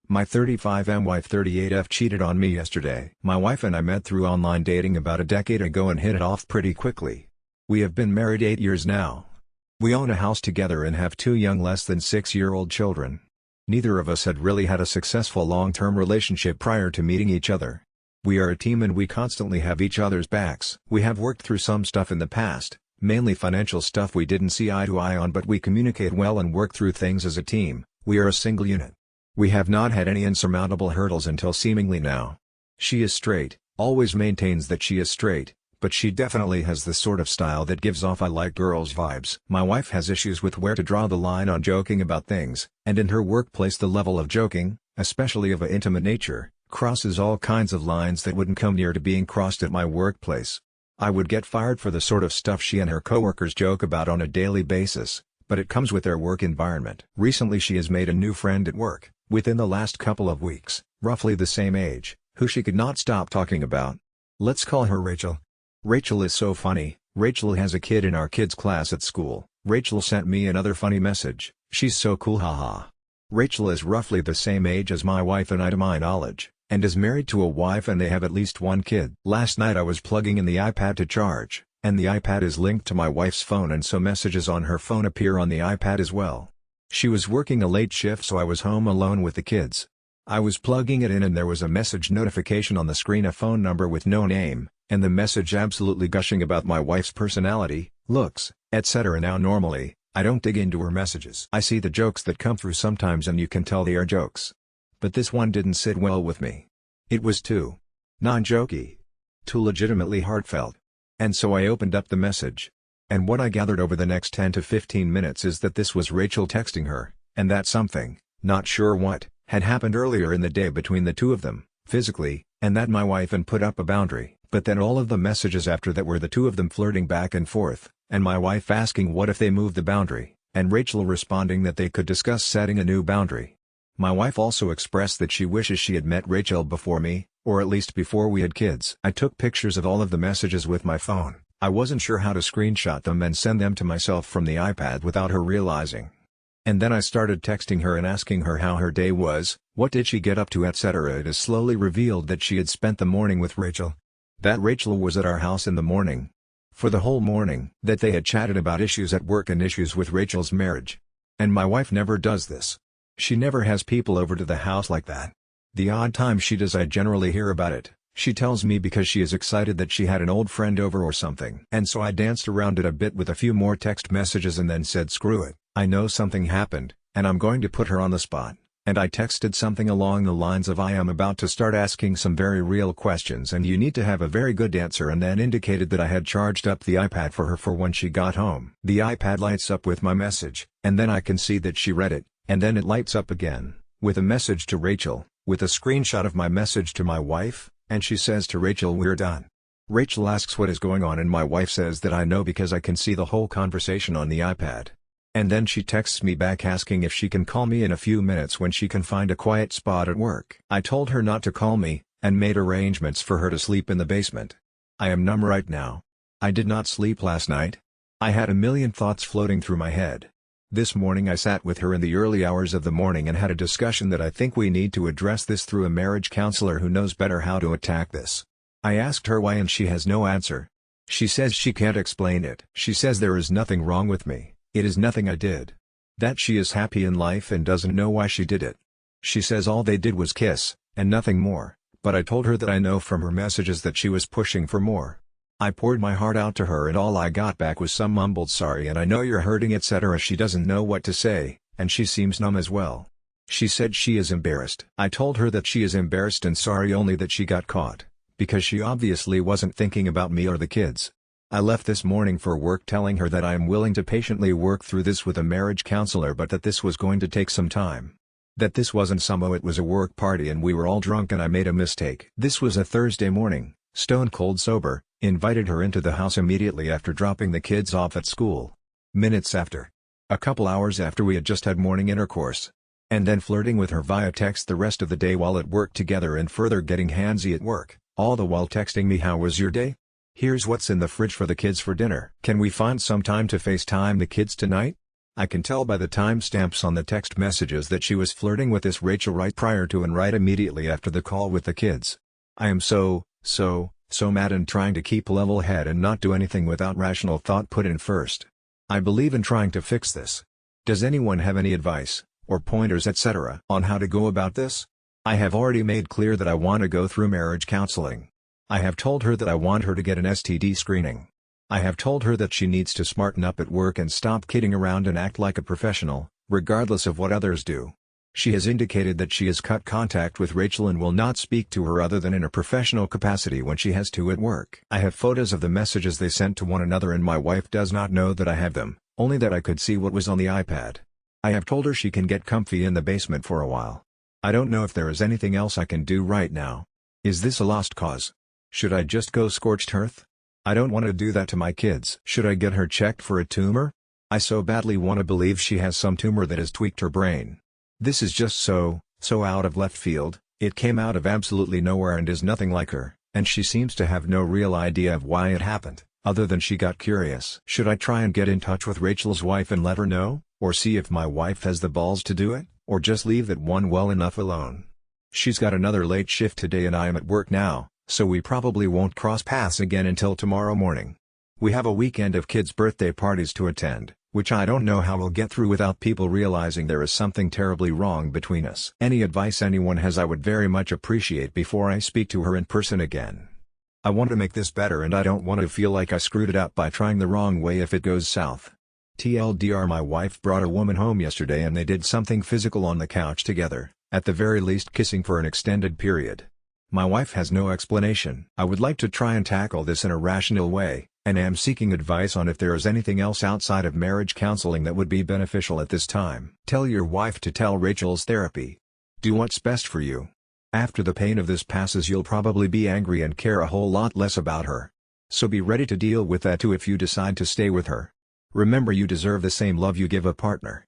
My 35M wife 38F cheated on me yesterday. My wife and I met through online dating about a decade ago and hit it off pretty quickly. We have been married 8 years now. We own a house together and have 2 young less than 6-year-old children. Neither of us had really had a successful long-term relationship prior to meeting each other. We are a team and we constantly have each other's backs. We have worked through some stuff in the past, mainly financial stuff we didn't see eye to eye on, but we communicate well and work through things as a team. We are a single unit. We have not had any insurmountable hurdles until seemingly now. She is straight, always maintains that she is straight, but she definitely has the sort of style that gives off "I like girls" vibes. My wife has issues with where to draw the line on joking about things, and in her workplace the level of joking, especially of an intimate nature, crosses all kinds of lines that wouldn't come near to being crossed at my workplace. I would get fired for the sort of stuff she and her coworkers joke about on a daily basis, but it comes with their work environment. Recently she has made a new friend at work, within the last couple of weeks, roughly the same age, who she could not stop talking about. Let's call her Rachel. Rachel is so funny. Rachel has a kid in our kids' class at school. Rachel sent me another funny message. She's so cool, haha. Rachel is roughly the same age as my wife and I to my knowledge, and is married to a wife and they have at least 1 kid. Last night I was plugging in the iPad to charge, and the iPad is linked to my wife's phone and so messages on her phone appear on the iPad as well. She was working a late shift so I was home alone with the kids. I was plugging it in and there was a message notification on the screen, a phone number with no name, and the message absolutely gushing about my wife's personality, looks, etc. Now normally, I don't dig into her messages. I see the jokes that come through sometimes and you can tell they are jokes. But this one didn't sit well with me. It was too non-jokey. Too legitimately heartfelt. And so I opened up the message. And what I gathered over the next 10 to 15 minutes is that this was Rachel texting her, and that something, not sure what, had happened earlier in the day between the two of them, physically, and that my wife had put up a boundary. But then all of the messages after that were the two of them flirting back and forth, and my wife asking what if they moved the boundary, and Rachel responding that they could discuss setting a new boundary. My wife also expressed that she wishes she had met Rachel before me, or at least before we had kids. I took pictures of all of the messages with my phone. I wasn't sure how to screenshot them and send them to myself from the iPad without her realizing. And then I started texting her and asking her how her day was, what did she get up to, etc. It is slowly revealed that she had spent the morning with Rachel. That Rachel was at our house in the morning. For the whole morning. That they had chatted about issues at work and issues with Rachel's marriage. And my wife never does this. She never has people over to the house like that. The odd time she does I generally hear about it. She tells me because she is excited that she had an old friend over or something. And so I danced around it a bit with a few more text messages and then said screw it, I know something happened, and I'm going to put her on the spot. And I texted something along the lines of I am about to start asking some very real questions and you need to have a very good answer, and then indicated that I had charged up the iPad for her for when she got home. The iPad lights up with my message, and then I can see that she read it, and then it lights up again, with a message to Rachel, with a screenshot of my message to my wife, and she says to Rachel we're done. Rachel asks what is going on and my wife says that I know because I can see the whole conversation on the iPad. And then she texts me back asking if she can call me in a few minutes when she can find a quiet spot at work. I told her not to call me, and made arrangements for her to sleep in the basement. I am numb right now. I did not sleep last night. I had a million thoughts floating through my head. This morning I sat with her in the early hours of the morning and had a discussion that I think we need to address this through a marriage counselor who knows better how to attack this. I asked her why and she has no answer. She says she can't explain it. She says there is nothing wrong with me. It is nothing I did. That she is happy in life and doesn't know why she did it. She says all they did was kiss, and nothing more, but I told her that I know from her messages that she was pushing for more. I poured my heart out to her and all I got back was some mumbled sorry and I know you're hurting, etc. She doesn't know what to say, and she seems numb as well. She said she is embarrassed. I told her that she is embarrassed and sorry only that she got caught, because she obviously wasn't thinking about me or the kids. I left this morning for work telling her that I am willing to patiently work through this with a marriage counselor but that this was going to take some time. That this wasn't it was a work party and we were all drunk and I made a mistake. This was a Thursday morning, stone cold sober, invited her into the house immediately after dropping the kids off at school. Minutes after. A couple hours after we had just had morning intercourse. And then flirting with her via text the rest of the day while at work together and further getting handsy at work, all the while texting me how was your day? Here's what's in the fridge for the kids for dinner. Can we find some time to FaceTime the kids tonight? I can tell by the timestamps on the text messages that she was flirting with this Rachel right prior to and right immediately after the call with the kids. I am so mad and trying to keep a level head and not do anything without rational thought put in first. I believe in trying to fix this. Does anyone have any advice, or pointers etc. on how to go about this? I have already made clear that I want to go through marriage counseling. I have told her that I want her to get an STD screening. I have told her that she needs to smarten up at work and stop kidding around and act like a professional, regardless of what others do. She has indicated that she has cut contact with Rachel and will not speak to her other than in a professional capacity when she has to at work. I have photos of the messages they sent to one another and my wife does not know that I have them, only that I could see what was on the iPad. I have told her she can get comfy in the basement for a while. I don't know if there is anything else I can do right now. Is this a lost cause? Should I just go scorched earth? I don't want to do that to my kids. Should I get her checked for a tumor? I so badly want to believe she has some tumor that has tweaked her brain. This is just so out of left field. It came out of absolutely nowhere and is nothing like her, and she seems to have no real idea of why it happened, other than she got curious. Should I try and get in touch with Rachel's wife and let her know, or see if my wife has the balls to do it, or just leave that one well enough alone? She's got another late shift today and I am at work now, so we probably won't cross paths again until tomorrow morning. We have a weekend of kids' birthday parties to attend, which I don't know how we'll get through without people realizing there is something terribly wrong between us. Any advice anyone has I would very much appreciate before I speak to her in person again. I want to make this better and I don't want to feel like I screwed it up by trying the wrong way if it goes south. TLDR, my wife brought a woman home yesterday and they did something physical on the couch together, at the very least kissing for an extended period. My wife has no explanation. I would like to try and tackle this in a rational way, and am seeking advice on if there is anything else outside of marriage counseling that would be beneficial at this time. Tell your wife to tell Rachel's therapy. Do what's best for you. After the pain of this passes you'll probably be angry and care a whole lot less about her. So be ready to deal with that too if you decide to stay with her. Remember, you deserve the same love you give a partner.